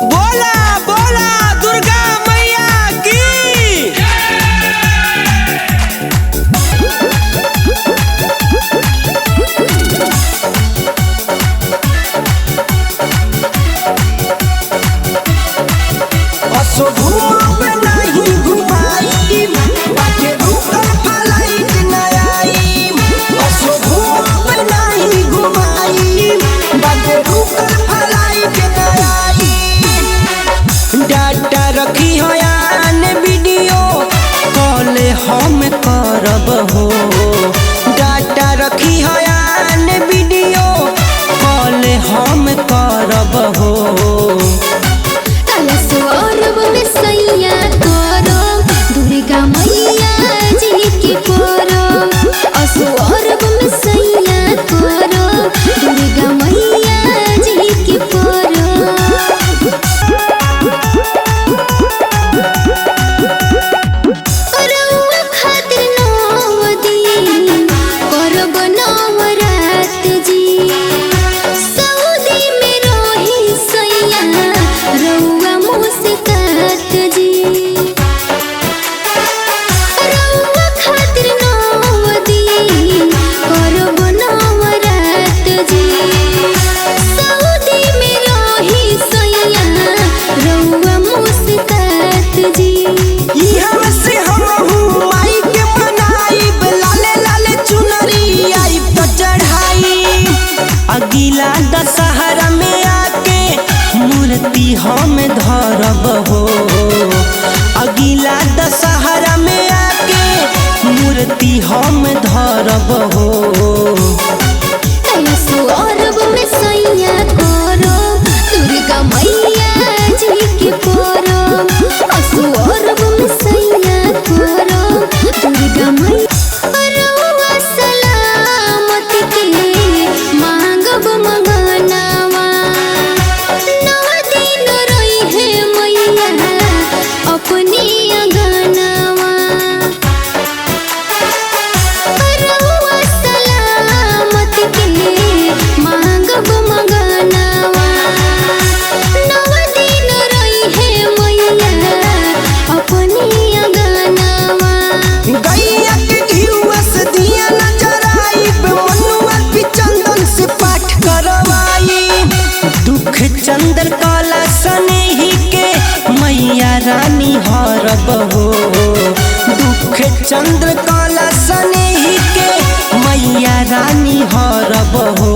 बोला बोला दुर्गा मैया की। डाटा रखी हो यान वीडियो कॉल हम करब हो। डाटा रखी हो यान वीडियो कॉल हम करब हो। दुर्गा मैया जी के परब असुअरब में सैया करब दुर्गा मैया जी के परब। रउआ खातिर नौ दिन करब नवरात जी। सऊदी में रही सैया रउआ मुस्कात जी। रउआ खातिर नौ दिन करब नवरात जी। सऊदी में रही सैया रउआ मुस्कात जी। इहाँ से हमहू माई के मनाइब लाले लाले चुनरी आइब तो चढ़ाई। अगिला दशहरा में आके मूर्ति हम धरब हो। अगिला दशहरा में आके मूर्ति हम धरब हो। असुअरब में सैया करब दुर्गा मैया जी के परब असुअरब में सैया करब दुर्गा मैया। रउआ सलामत के मांगब मंगनवा नौ दिन रही है मैया अपनी अंगनवा। रउआ सलामत के मांगब मंगनवा नौ दिन रही है मैया अपनी अंगनवा। गैया के घिउआ से दिया नजर आइब मनुआ की चंदन से पाठ करवाई। दुख चंद्र काला सनेही के मैया रानी हरब हो। दुख चंद्र काला सनेही के मैया रानी हरब हो।